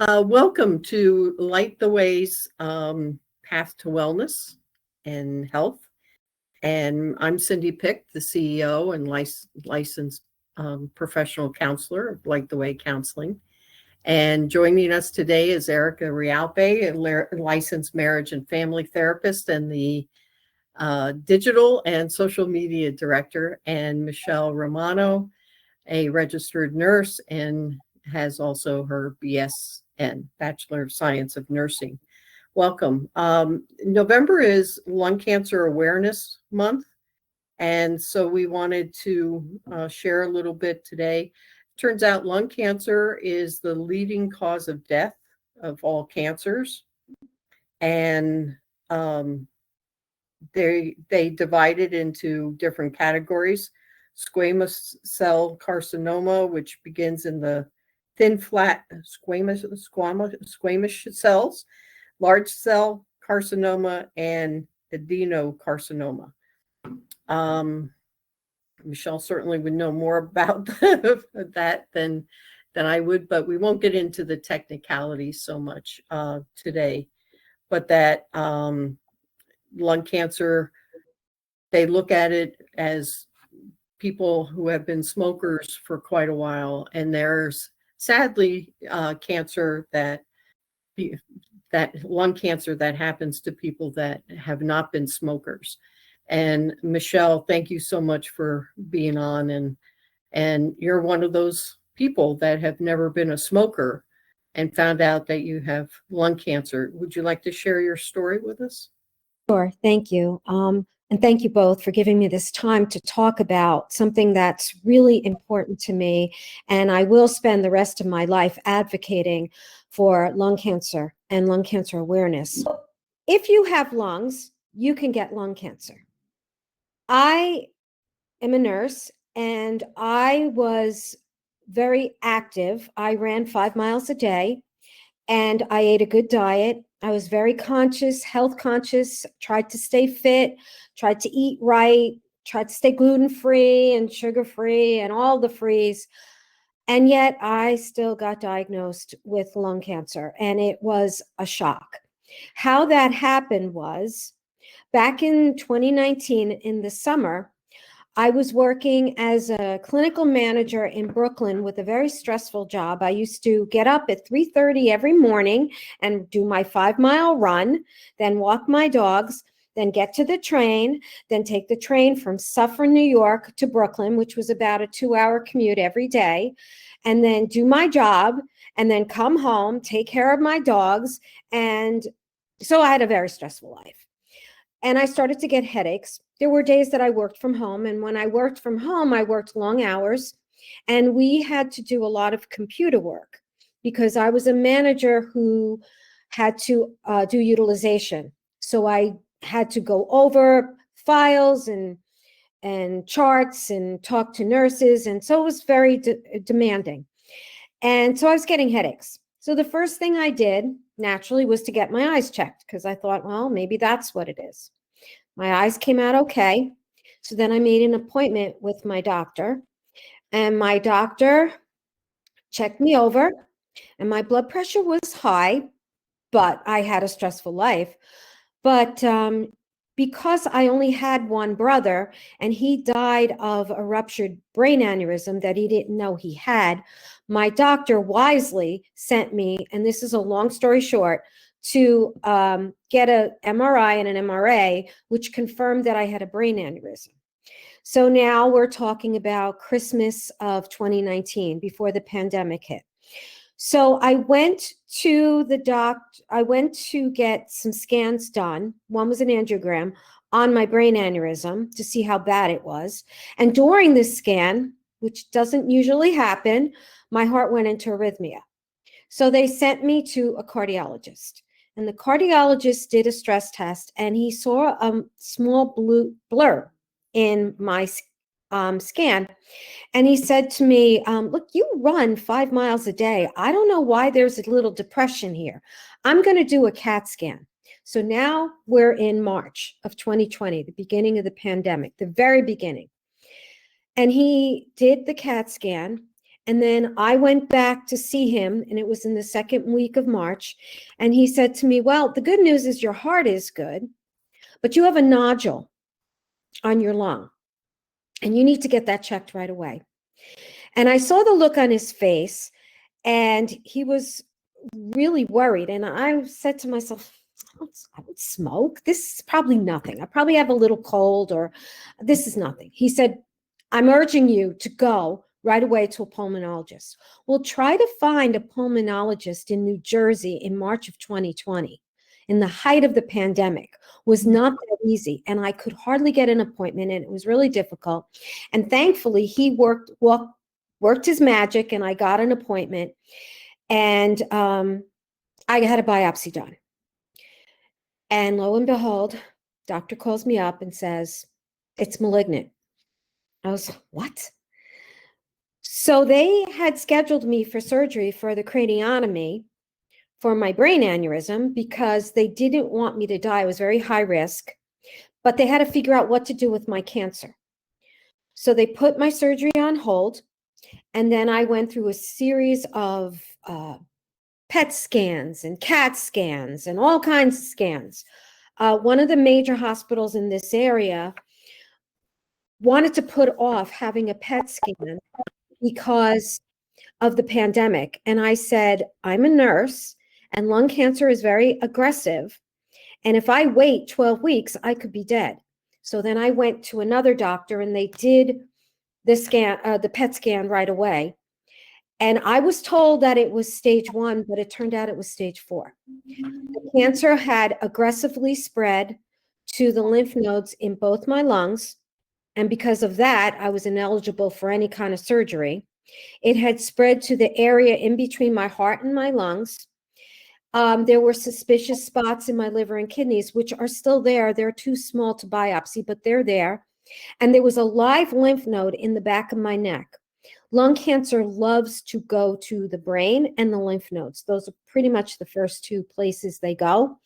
Welcome to Light the Way's Path to Wellness and Health. And I'm Cindy Pick, the CEO and licensed professional counselor of Light the Way Counseling. And joining us today is Erica Rialpe, a licensed marriage and family therapist and the digital and social media director, and Michelle Romano, a registered nurse and has also her BSN, Bachelor of Science of Nursing. Welcome. November is Lung Cancer Awareness Month, and so we wanted to share a little bit today. Turns out lung cancer is the leading cause of death of all cancers, and they divide it into different categories. Squamous cell carcinoma, which begins in the thin, flat squamous cells, large cell carcinoma, and adenocarcinoma. Michelle certainly would know more about that than I would, but we won't get into the technicalities so much today. But that lung cancer, they look at it as people who have been smokers for quite a while, and there's sadly cancer that lung cancer that happens to people that have not been smokers. And Michelle, thank you so much for being on, and you're one of those people that have never been a smoker and found out that you have lung cancer. Would you like to share your story with us? Sure, thank you. And thank you both for giving me this time to talk about something that's really important to me. And I will spend the rest of my life advocating for lung cancer and lung cancer awareness. If you have lungs, you can get lung cancer. I am a nurse and I was very active. I ran 5 miles a day and I ate a good diet. I was very conscious, health conscious, tried to stay fit, tried to eat right, tried to stay gluten-free and sugar-free and all the frees. And yet I still got diagnosed with lung cancer, and it was a shock. How that happened was back in 2019 in the summer, I was working as a clinical manager in Brooklyn with a very stressful job. I used to get up at 3:30 every morning and do my 5-mile run, then walk my dogs, then get to the train, then take the train from Suffern, New York to Brooklyn, which was about a 2-hour commute every day, and then do my job, and then come home, take care of my dogs. And so I had a very stressful life. And I started to get headaches. There were days that I worked from home. And when I worked from home, I worked long hours. And we had to do a lot of computer work because I was a manager who had to do utilization. So I had to go over files and charts and talk to nurses. And so it was very demanding. And so I was getting headaches. So the first thing I did naturally was to get my eyes checked because I thought, well, maybe that's what it is. My eyes came out okay. So then I made an appointment with my doctor, and my doctor checked me over, and my blood pressure was high, but I had a stressful life. But because I only had one brother and he died of a ruptured brain aneurysm that he didn't know he had, my doctor wisely sent me, and this is a long story short, to get an MRI and an MRA, which confirmed that I had a brain aneurysm. So now we're talking about Christmas of 2019, before the pandemic hit. So I went to the doctor. I went to get some scans done. One was an angiogram on my brain aneurysm to see how bad it was. And during this scan, which doesn't usually happen, my heart went into arrhythmia. So they sent me to a cardiologist. And the cardiologist did a stress test, and he saw a small blue blur in my scan. And he said to me, look, you run 5 miles a day. I don't know why there's a little depression here. I'm going to do a CAT scan. So now we're in March of 2020, the beginning of the pandemic, the very beginning. And he did the CAT scan, And then I went back to see him, and it was in the second week of March. And he said to me, well, the good news is your heart is good, but you have a nodule on your lung, and you need to get that checked right away. And I saw the look on his face, and he was really worried. And I said to myself, I would smoke. This is probably nothing. I probably have a little cold, or this is nothing. He said, I'm urging you to go right away to a pulmonologist. Well, try to find a pulmonologist in New Jersey in March of 2020, in the height of the pandemic, was not that easy. And I could hardly get an appointment, and it was really difficult. And thankfully, he worked his magic, and I got an appointment, and I had a biopsy done. And lo and behold, doctor calls me up and says, it's malignant. I was like, what? So they had scheduled me for surgery for the craniotomy for my brain aneurysm because they didn't want me to die. I was very high risk, but they had to figure out what to do with my cancer. So they put my surgery on hold. And then I went through a series of PET scans and CAT scans and all kinds of scans. One of the major hospitals in this area wanted to put off having a PET scan because of the pandemic. And I said, I'm a nurse, and lung cancer is very aggressive. And if I wait 12 weeks, I could be dead. So then I went to another doctor, and they did the PET scan right away. And I was told that it was stage 1, but it turned out it was stage 4. The cancer had aggressively spread to the lymph nodes in both my lungs. And because of that, I was ineligible for any kind of surgery. It had spread to the area in between my heart and my lungs. There were suspicious spots in my liver and kidneys, which are still there. They're too small to biopsy, but they're there. And there was a live lymph node in the back of my neck. Lung cancer loves to go to the brain and the lymph nodes. Those are pretty much the first 2 places they go.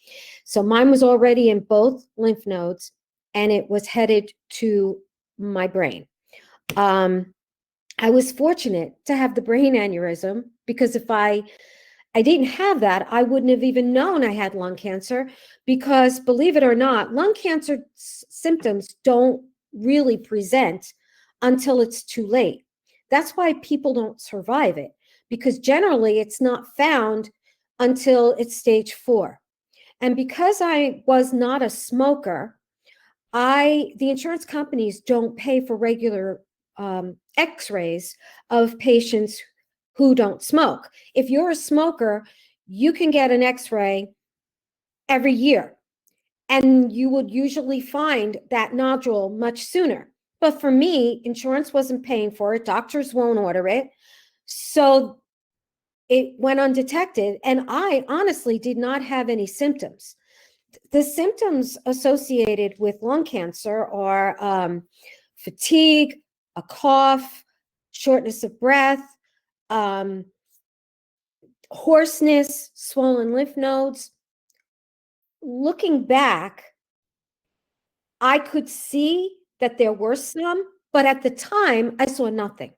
So mine was already in both lymph nodes, and it was headed to my brain. I was fortunate to have the brain aneurysm, because if I didn't have that, I wouldn't have even known I had lung cancer, because believe it or not, lung cancer symptoms don't really present until it's too late. That's why people don't survive it, because generally it's not found until it's stage 4. And because I was not a smoker, the insurance companies don't pay for regular x-rays of patients who don't smoke. If you're a smoker, you can get an x-ray every year, and you would usually find that nodule much sooner. But for me, insurance wasn't paying for it. Doctors won't order it. So it went undetected. And I honestly did not have any symptoms. The symptoms associated with lung cancer are fatigue, a cough, shortness of breath, hoarseness, swollen lymph nodes. Looking back, I could see that there were some, but at the time I saw nothing.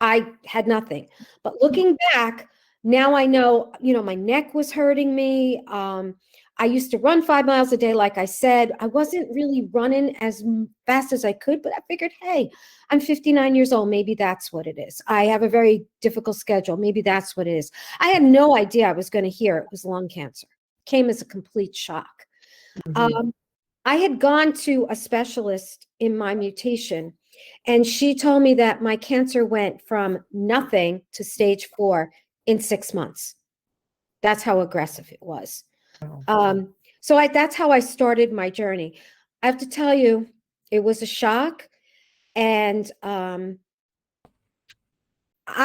I had nothing. But looking back, now I know, my neck was hurting me. I used to run 5 miles a day, like I said. I wasn't really running as fast as I could, but I figured, hey, I'm 59 years old. Maybe that's what it is. I have a very difficult schedule. Maybe that's what it is. I had no idea I was going to hear it was lung cancer. Came as a complete shock. Mhm. I had gone to a specialist in my mutation, and she told me that my cancer went from nothing to stage 4 in 6 months. That's how aggressive it was. Wow. That's how I started my journey. I have to tell you, it was a shock, and I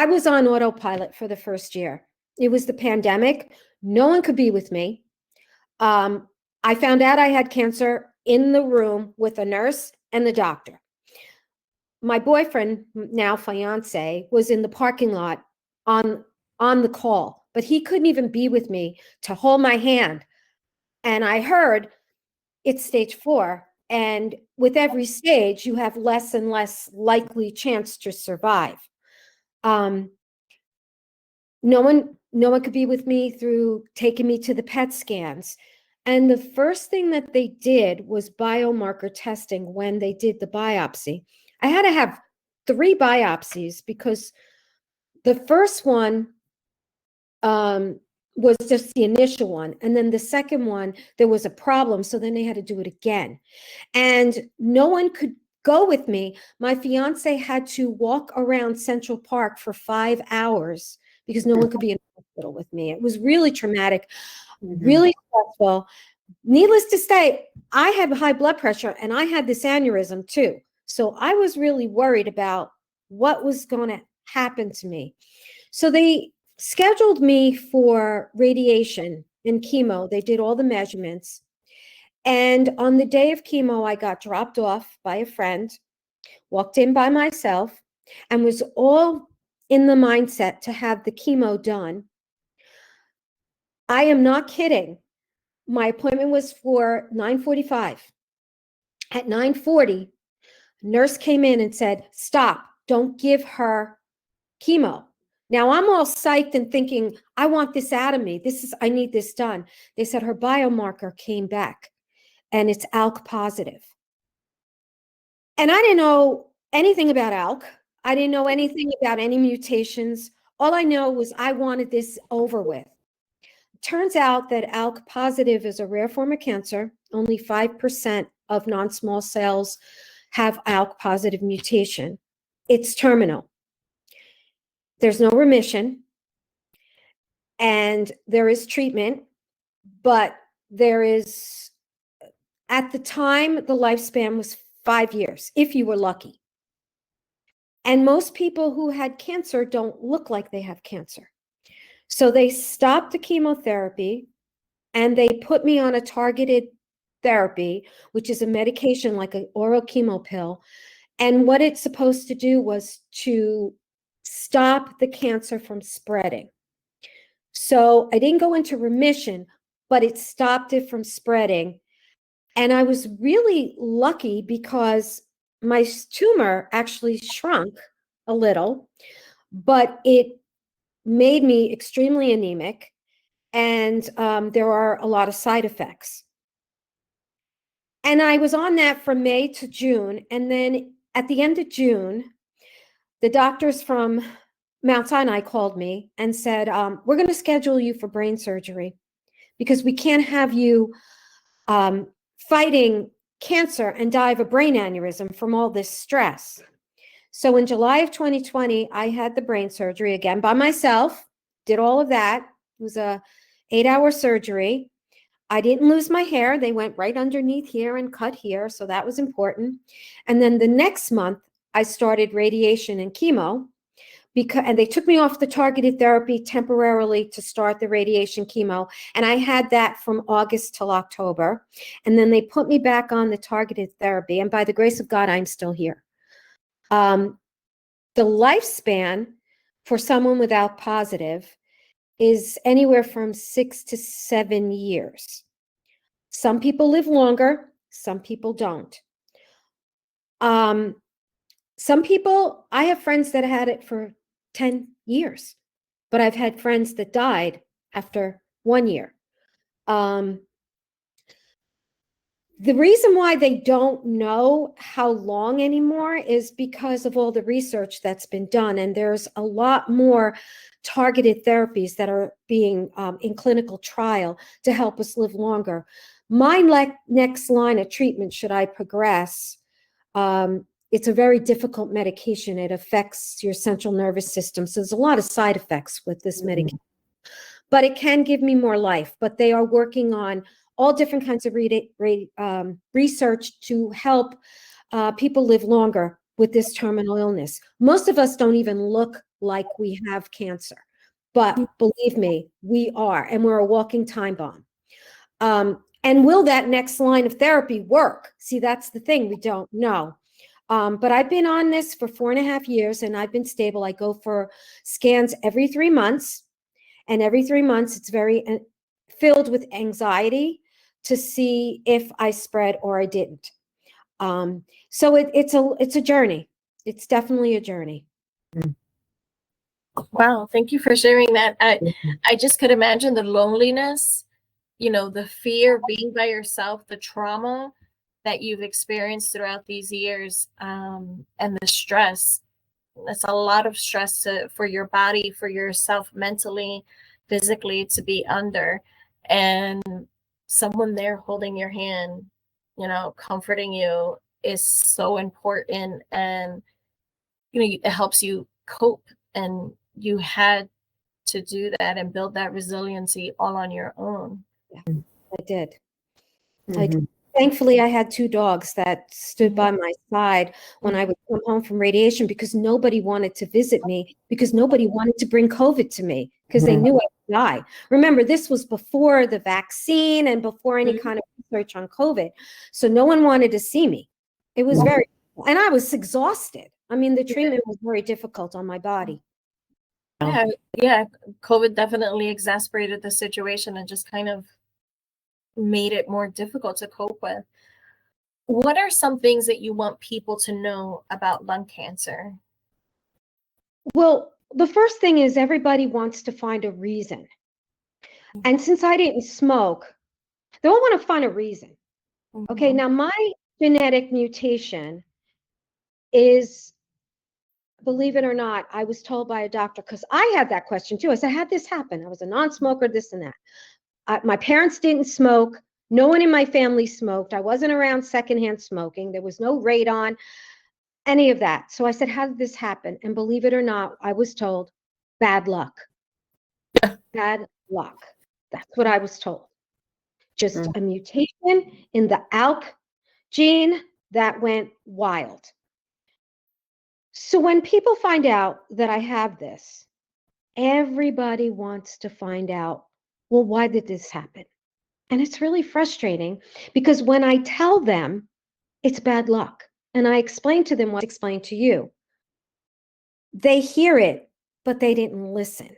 was on autopilot for the first year. It was the pandemic. No one could be with me. I found out I had cancer in the room with a nurse and the doctor. My boyfriend, now fiance, was in the parking lot on the call, but he couldn't even be with me to hold my hand. And I heard it's stage 4. And with every stage, you have less and less likely chance to survive. Um, no one could be with me through taking me to the PET scans. And the first thing that they did was biomarker testing when they did the biopsy. I had to have 3 biopsies because the first one was just the initial one. And then the second one, there was a problem. So then they had to do it again. And no one could go with me. My fiance had to walk around Central Park for 5 hours because no one could be in the hospital with me. It was really traumatic, really stressful. Needless to say, I had high blood pressure and I had this aneurysm too. So I was really worried about what was going to happen to me. So they scheduled me for radiation and chemo. They did all the measurements. And on the day of chemo, I got dropped off by a friend, walked in by myself, and was all in the mindset to have the chemo done. I am not kidding. My appointment was for 9:45. At 9:40, nurse came in and said, "Stop, don't give her chemo." Now I'm all psyched and thinking, I want this out of me. I need this done. They said her biomarker came back and it's ALK positive. And I didn't know anything about ALK. I didn't know anything about any mutations. All I know was I wanted this over with. Turns out that ALK positive is a rare form of cancer. Only 5% of non-small cells have ALK positive mutation. It's terminal. There's no remission, and there is treatment, but at the time, the lifespan was 5 years, if you were lucky. And most people who had cancer don't look like they have cancer. So they stopped the chemotherapy and they put me on a targeted therapy, which is a medication like an oral chemo pill. And what it's supposed to do was to stop the cancer from spreading. So I didn't go into remission, but it stopped it from spreading. And I was really lucky because my tumor actually shrunk a little, but it made me extremely anemic. And there are a lot of side effects. And I was on that from May to June. And then at the end of June, the doctors from Mount Sinai called me and said, we're going to schedule you for brain surgery because we can't have you fighting cancer and die of a brain aneurysm from all this stress. So in July of 2020, I had the brain surgery again by myself, did all of that. It was a 8-hour surgery. I didn't lose my hair. They went right underneath here and cut here. So that was important. And then the next month, I started radiation and chemo. And they took me off the targeted therapy temporarily to start the radiation chemo. And I had that from August till October. And then they put me back on the targeted therapy. And by the grace of God, I'm still here. The lifespan for someone with ALK positive is anywhere from 6 to 7 years. Some people live longer, some people don't. Some people, I have friends that had it for 10 years, but I've had friends that died after 1 year. The reason why they don't know how long anymore is because of all the research that's been done. And there's a lot more targeted therapies that are being in clinical trial to help us live longer. My next line of treatment, should I progress, it's a very difficult medication. It affects your central nervous system. So there's a lot of side effects with this medication, but it can give me more life. But they are working on all different kinds of research to help people live longer with this terminal illness. Most of us don't even look like we have cancer, but believe me, we are, and we're a walking time bomb. And will that next line of therapy work? See, that's the thing, we don't know. But I've been on this for 4.5 years and I've been stable. I go for scans every 3 months, and every 3 months it's very filled with anxiety to see if I spread or I didn't. So it's a journey. It's definitely a journey. Wow, thank you for sharing that. I just could imagine the loneliness, the fear of being by yourself, the trauma that you've experienced throughout these years, and the stress. It's a lot of stress for your body, for yourself, mentally, physically, to be under. And someone there holding your hand, comforting you is so important. And, it helps you cope. And you had to do that and build that resiliency all on your own. Yeah, I did. Mhm. Thankfully, I had 2 dogs that stood by my side when I would come home from radiation, because nobody wanted to visit me, because nobody wanted to bring COVID to me, because they knew I would die. Remember, this was before the vaccine and before any kind of research on COVID. So no one wanted to see me. It was and I was exhausted. I mean, the treatment was very difficult on my body. Yeah. COVID definitely exacerbated the situation and just kind of made it more difficult to cope with. What are some things that you want people to know about lung cancer? Well, the first thing is everybody wants to find a reason. And since I didn't smoke, they all want to find a reason. Okay, now my genetic mutation is, believe it or not, I was told by a doctor, because I had that question too. I said, how'd this happen? I was a non-smoker, this and that. My parents didn't smoke. No one in my family smoked. I wasn't around secondhand smoking. There was no radon, any of that. So I said, how did this happen? And believe it or not, I was told, bad luck. Bad luck. That's what I was told. Just a mutation in the ALK gene that went wild. So when people find out that I have this, everybody wants to find out, well, why did this happen? And it's really frustrating, because when I tell them it's bad luck and I explain to them what I explained to you, they hear it, but they didn't listen,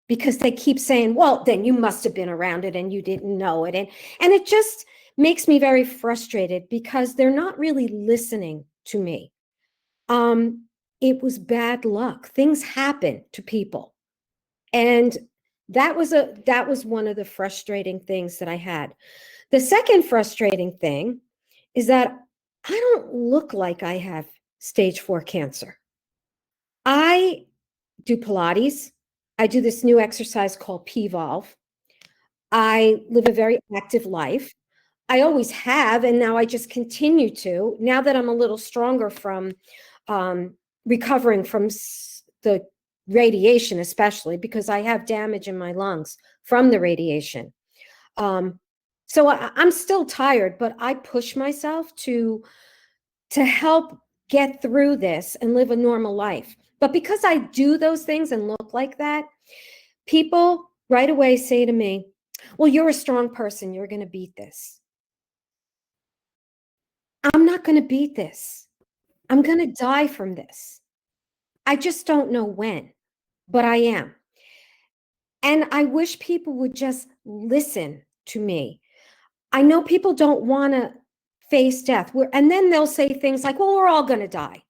because they keep saying, well, then you must have been around it and you didn't know it. And it just makes me very frustrated, because they're not really listening to me. It was bad luck. Things happen to people. And that was one of the frustrating things that I had. The second frustrating thing is that I don't look like I have stage 4 cancer. I do Pilates. I do this new exercise called P-Volve. I live a very active life. I always have, and now I just continue to, now that I'm a little stronger from recovering from the radiation, especially because I have damage in my lungs from the radiation. So I'm still tired, but I push myself to help get through this and live a normal life. But because I do those things and look like that, people right away say to me, well, you're a strong person. You're going to beat this. I'm not going to beat this. I'm going to die from this. I just don't know when, but I am. And I wish people would just listen to me. I know people don't want to face death. And then they'll say things like, well, we're all going to die.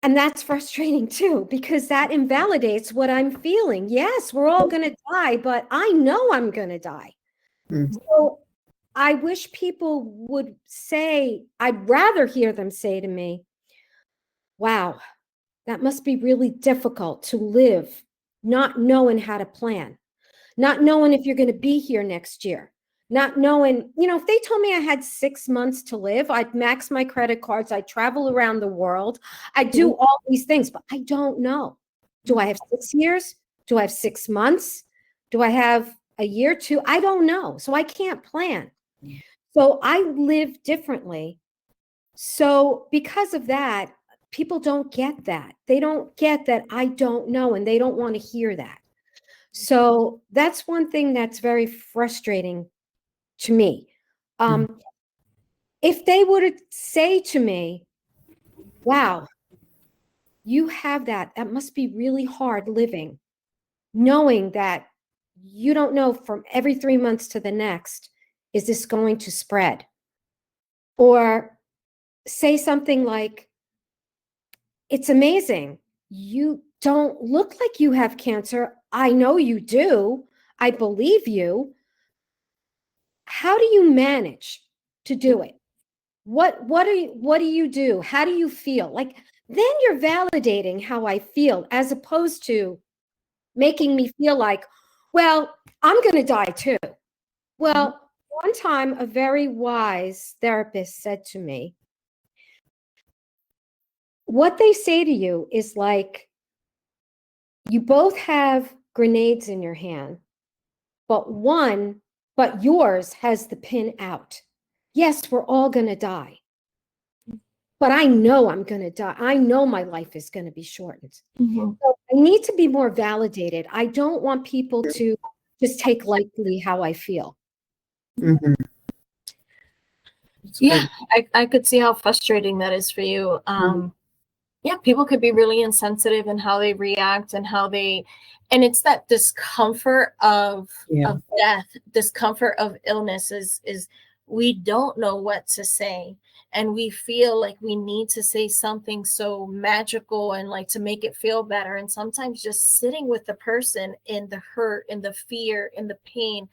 And that's frustrating too, because that invalidates what I'm feeling. Yes, we're all going to die, but I know I'm going to die. So I wish people would say, I'd rather hear them say to me, wow, that must be really difficult to live, not knowing how to plan, not knowing if you're going to be here next year, not knowing, if they told me I had 6 months to live, I'd max my credit cards, I'd travel around the world, I'd do all these things, but I don't know. Do I have 6 years? Do I have 6 months? Do I have a year, 2? I don't know. So I can't plan. So I live differently. So because of that, people don't get that. They don't get that I don't know, and they don't want to hear that. So that's one thing that's very frustrating to me. If they would say to me, wow, you have that must be really hard living, knowing that you don't know from every 3 months to the next, is this going to spread? Or say something like, it's amazing. You don't look like you have cancer. I know you do. I believe you. How do you manage to do it? What do you do? How do you feel? Like, then you're validating how I feel, as opposed to making me feel like, well, I'm going to die too. Well, one time a very wise therapist said to me, what they say to you is like, you both have grenades in your hand, but yours has the pin out. Yes, we're all going to die. But I know I'm going to die. I know my life is going to be shortened. Mm-hmm. So I need to be more validated. I don't want people to just take lightly how I feel. Mhm. That's Yeah, good. I could see how frustrating that is for you. Yeah, people could be really insensitive in how they react and and it's that discomfort of Yeah. death, discomfort of illness is we don't know what to say. And we feel like we need to say something so magical and like to make it feel better. And sometimes just sitting with the person in the hurt, in the fear, in the pain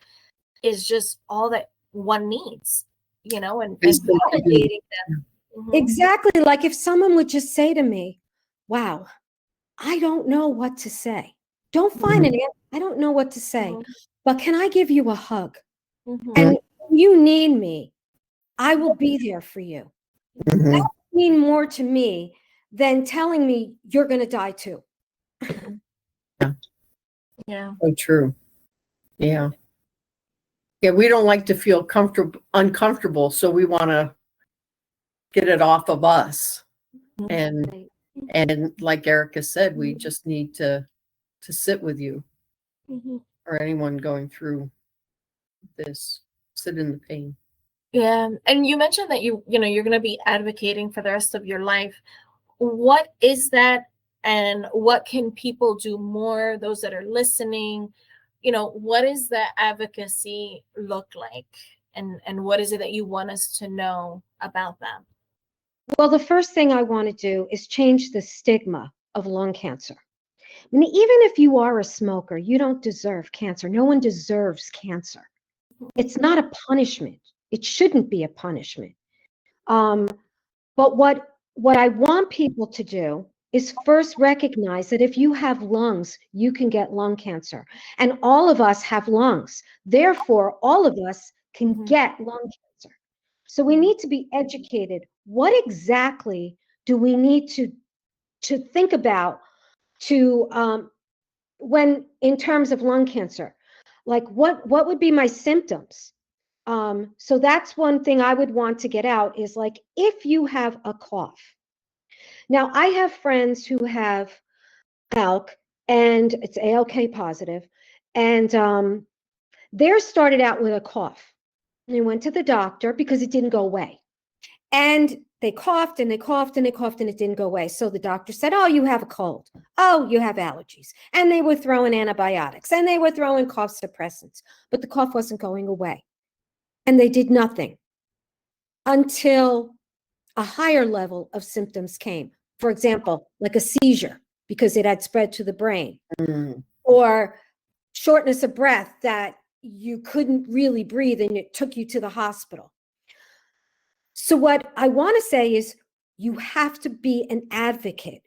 is just all that one needs, and validating them. Mhm. Exactly. Like if someone would just say to me, wow, I don't know what to say. Don't find an answer. I don't know what to say, but can I give you a hug? Mhm. And if you need me, I will be there for you. Mhm. That would mean more to me than telling me you're going to die too. Yeah. So true. Yeah. Yeah, we don't like to feel uncomfortable, so we want to get it off of us. And Right. and like Erica said, we just need to sit with you Mhm. or anyone going through this, sit in the pain. Yeah. And you mentioned that you're going to be advocating for the rest of your life. What is that, and what can people do more, those that are listening? What does that advocacy look like, and what is it that you want us to know about them? Well, the first thing I want to do is change the stigma of lung cancer. I mean, even if you are a smoker, you don't deserve cancer. No one deserves cancer. It's not a punishment. It shouldn't be a punishment. But what I want people to do is first recognize that if you have lungs, you can get lung cancer. And all of us have lungs. Therefore, all of us can get lung cancer. So we need to be educated. What exactly do we need to think about to when in terms of lung cancer? Like what would be my symptoms? So that's one thing I would want to get out is like, if you have a cough. Now, I have friends who have ALK, and it's ALK positive, and theirs started out with a cough. They went to the doctor because it didn't go away. And they coughed and they coughed and they coughed and it didn't go away. So the doctor said, oh, you have a cold. Oh, you have allergies. And they were throwing antibiotics and they were throwing cough suppressants, but the cough wasn't going away. And they did nothing until a higher level of symptoms came. For example, like a seizure because it had spread to the brain, or shortness of breath that you couldn't really breathe and it took you to the hospital. So what I want to say is you have to be an advocate.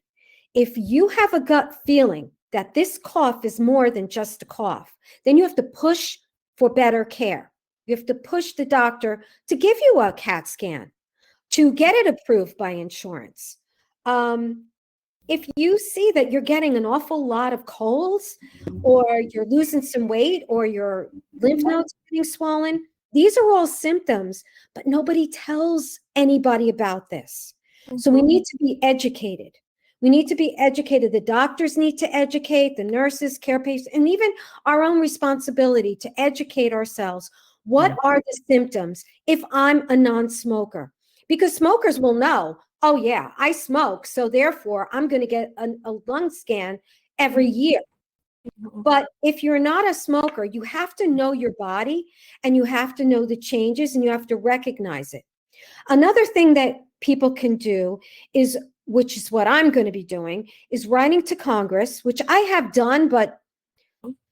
If you have a gut feeling that this cough is more than just a cough, then you have to push for better care. You have to push the doctor to give you a CAT scan, to get it approved by insurance. If you see that you're getting an awful lot of colds, or you're losing some weight, or your lymph nodes are getting swollen, these are all symptoms, but nobody tells anybody about this. So we need to be educated. We need to be educated. The doctors need to educate, the nurses, care patients, and even our own responsibility to educate ourselves. What are the symptoms if I'm a non-smoker? Because smokers will know, oh yeah, I smoke, so therefore I'm going to get a lung scan every year. But if you're not a smoker, you have to know your body and you have to know the changes and you have to recognize it. Another thing that people can do is which is what I'm going to be doing, is writing to Congress, which I have done, but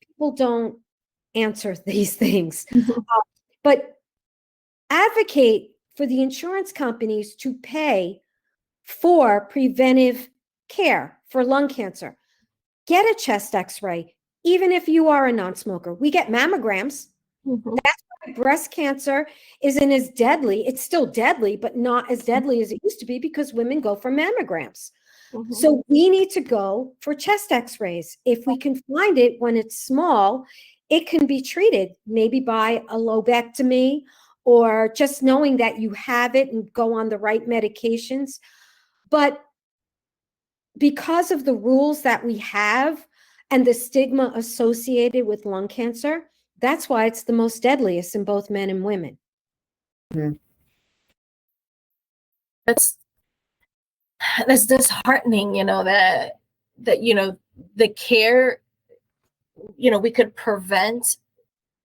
people don't answer these things. But advocate for the insurance companies to pay for preventive care for lung cancer. Get a chest x-ray, even if you are a non-smoker. We get mammograms. That's why breast cancer isn't as deadly. It's still deadly, but not as deadly as it used to be because women go for mammograms. So we need to go for chest x-rays. If we can find it when it's small, it can be treated maybe by a lobectomy or just knowing that you have it and go on the right medications. But because of the rules that we have and the stigma associated with lung cancer, that's why it's the most deadliest in both men and women. That's disheartening, that the care, we could prevent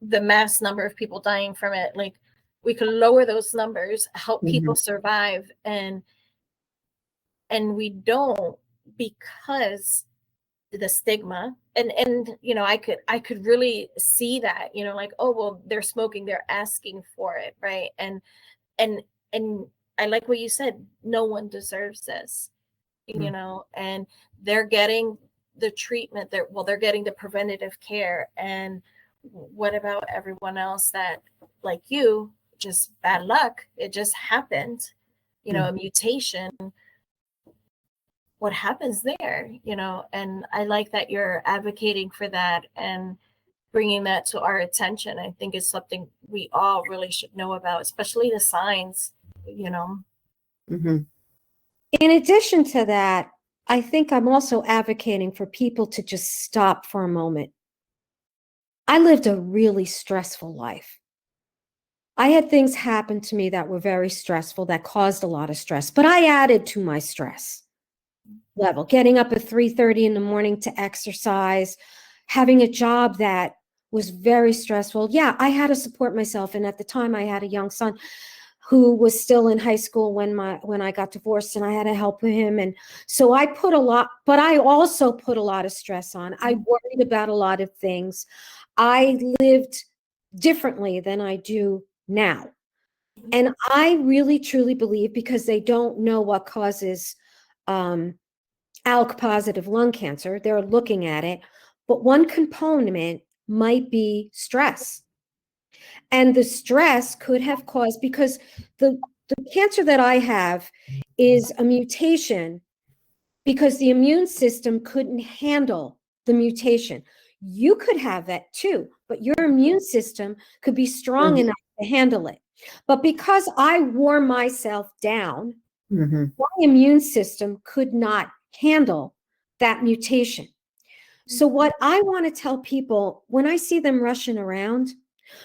the mass number of people dying from it. Like, we could lower those numbers, help people survive, and we don't, because the stigma. And I could really see that, like, oh, well, they're smoking, they're asking for it, right? And I like what you said, no one deserves this, and they're getting the treatment, they're getting the preventative care. And what about everyone else that, like you, just bad luck, it just happened, a mutation? What happens there? And I like that you're advocating for that and bringing that to our attention. I think it's something we all really should know about, especially the signs. In addition to that, I think I'm also advocating for people to just stop for a moment. I lived a really stressful life. I had things happen to me that were very stressful, that caused a lot of stress, but I added to my stress level, getting up at 3:30 in the morning to exercise, having a job that was very stressful. Yeah, I had to support myself. And at the time I had a young son who was still in high school when I got divorced, and I had to help him. And so I put a lot, but I also put a lot of stress on. I worried about a lot of things. I lived differently than I do now. And I really, truly believe, because they don't know what causes ALK positive lung cancer, they're looking at it, but one component might be stress. And the stress could have caused, because the cancer that I have is a mutation because the immune system couldn't handle the mutation. You could have that too, but your immune system could be strong enough to handle it. But because I wore myself down, my immune system could not handle that mutation. So what I want to tell people, when I see them rushing around,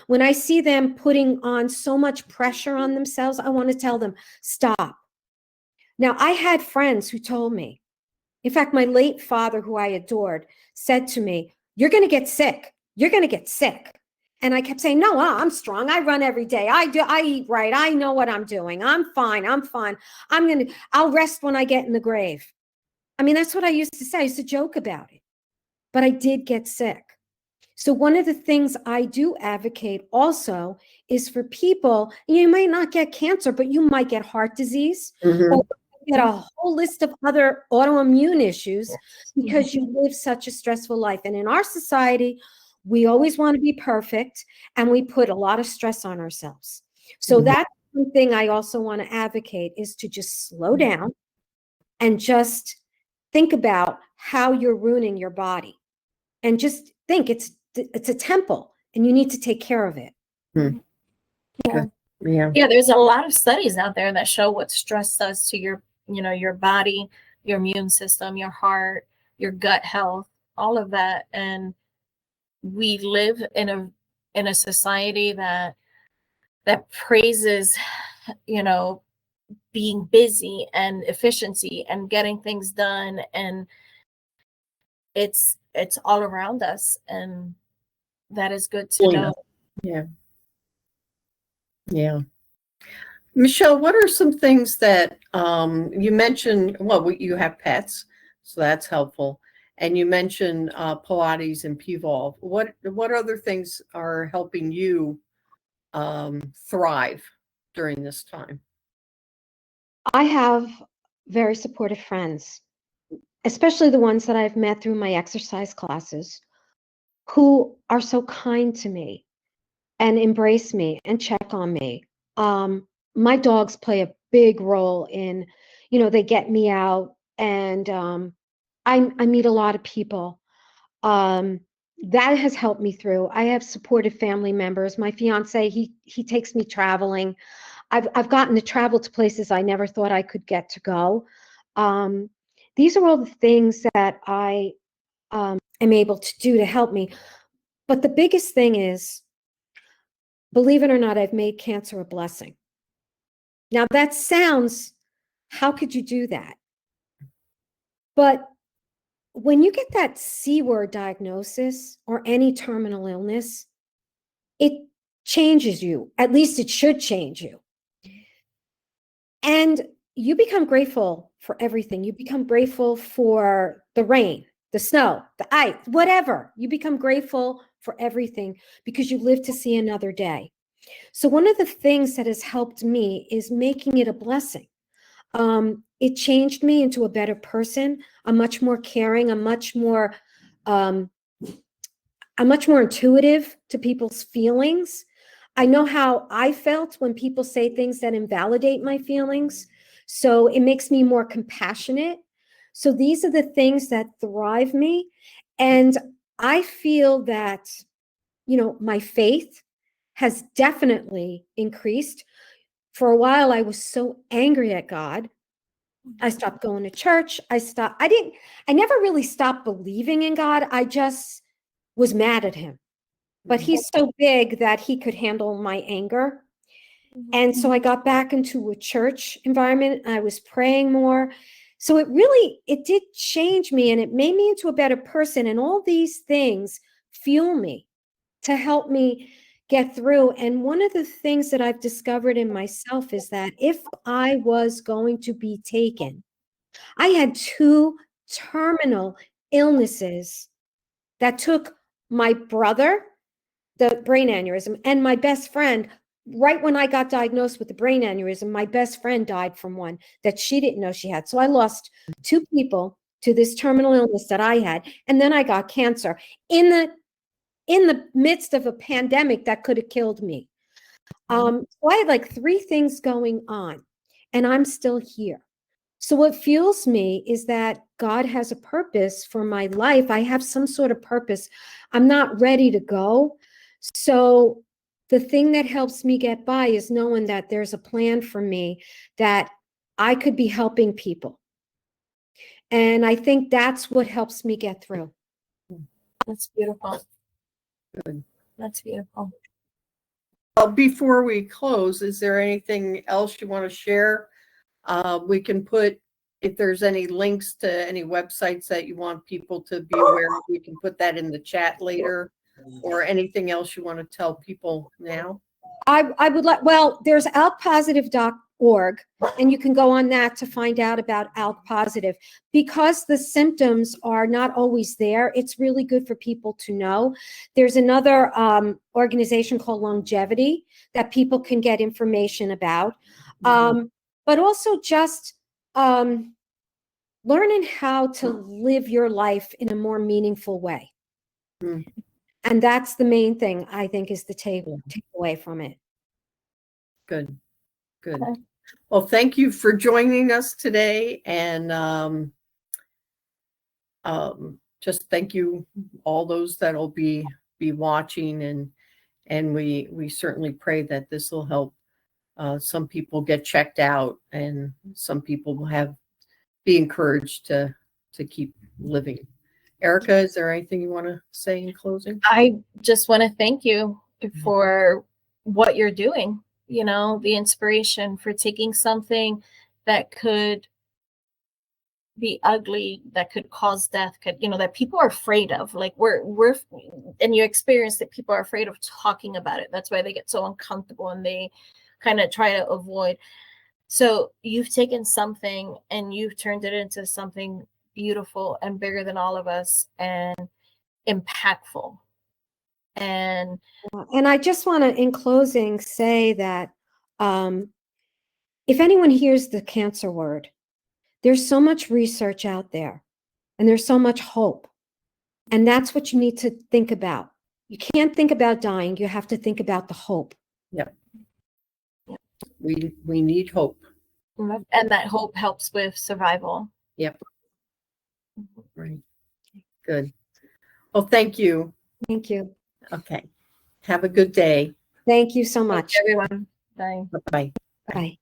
when I see them putting on so much pressure on themselves, I want to tell them, stop. Now, I had friends who told me, in fact, my late father, who I adored, said to me, you're going to get sick. You're going to get sick. And I kept saying, no, I'm strong. I run every day. I eat right. I know what I'm doing. I'm fine. I'll rest when I get in the grave. I mean, that's what I used to say. I used to joke about it, but I did get sick. So one of the things I do advocate also is for people, you might not get cancer, but you might get heart disease, or get a whole list of other autoimmune issues because you live such a stressful life. And in our society, we always want to be perfect, and we put a lot of stress on ourselves. So that's one thing I also want to advocate, is to just slow down and just think about how you're ruining your body, and just think it's a temple and you need to take care of it. Yeah, there's a lot of studies out there that show what stress does to your body, your immune system, your heart, your gut health, all of that. And we live in a society that praises being busy and efficiency and getting things done, and it's all around us, and that is good to know. Yeah. Michelle, what are some things that you mentioned? Well, you have pets, so that's helpful. And you mentioned Pilates and Pvolve. What other things are helping you thrive during this time? I have very supportive friends, especially the ones that I've met through my exercise classes, who are so kind to me and embrace me and check on me. My dogs play a big role in, they get me out, and I meet a lot of people. Um, that has helped me through. I have supportive family members. My fiance, he takes me traveling. I've gotten to travel to places I never thought I could get to go. Um, these are all the things that I am able to do to help me. But the biggest thing is, believe it or not, I've made cancer a blessing. Now that sounds, how could you do that? But when you get that C word diagnosis or any terminal illness, it changes you. At least it should change you. And you become grateful for everything. You become grateful for the rain, the snow, the ice, whatever. You become grateful for everything because you live to see another day. So one of the things that has helped me is making it a blessing. It changed me into a better person. I'm much more caring. I'm much more intuitive to people's feelings. I know how I felt when people say things that invalidate my feelings. So it makes me more compassionate. So these are the things that thrive me. And I feel that, my faith has definitely increased. For a while, I was so angry at God. I stopped going to church. I never really stopped believing in God. I just was mad at him. But he's so big that he could handle my anger. And so I got back into a church environment. I was praying more. So it did change me, and it made me into a better person. And all these things fuel me to help me get through. And one of the things that I've discovered in myself is that if I was going to be taken, I had 2 terminal illnesses that took my brother, the brain aneurysm, and my best friend. Right when I got diagnosed with the brain aneurysm, my best friend died from one that she didn't know she had. So I lost 2 people to this terminal illness that I had. And then I got cancer in the midst of a pandemic that could have killed me. So I had like 3 things going on, and I'm still here. So what fuels me is that God has a purpose for my life. I have some sort of purpose. I'm not ready to go. So the thing that helps me get by is knowing that there's a plan for me, that I could be helping people. And I think that's what helps me get through. That's beautiful. Good. That's beautiful. Before we close, is there anything else you want to share? We can put, if there's any links to any websites that you want people to be aware of, we can put that in the chat later, or anything else you want to tell people now. I would like, well, there's alkpositive.org, and you can go on that to find out about ALK positive. Because the symptoms are not always there, it's really good for people to know. There's another organization called Longevity that people can get information about. But also just learning how to live your life in a more meaningful way. And that's the main thing, I think, is the takeaway from it. Good. Okay. Well, thank you for joining us today, and just thank you all those that'll be watching, and we certainly pray that this will help some people get checked out, and some people will be encouraged to keep living. Erica, is there anything you want to say in closing? I just want to thank you for what you're doing, the inspiration for taking something that could be ugly, that could cause death, that people are afraid of. Like and you experience that people are afraid of talking about it. That's why they get so uncomfortable, and they kind of try to avoid. So you've taken something and you've turned it into something beautiful and bigger than all of us and impactful. And I just want to, in closing, say that if anyone hears the cancer word, there's so much research out there and there's so much hope. And that's what you need to think about. You can't think about dying. You have to think about the hope. Yep. We need hope. and that hope helps with survival. Yep. Right. Good. Well, thank you. Thank you. Okay. Have a good day. Thank you so much. Everyone. Bye. Bye-bye. Bye.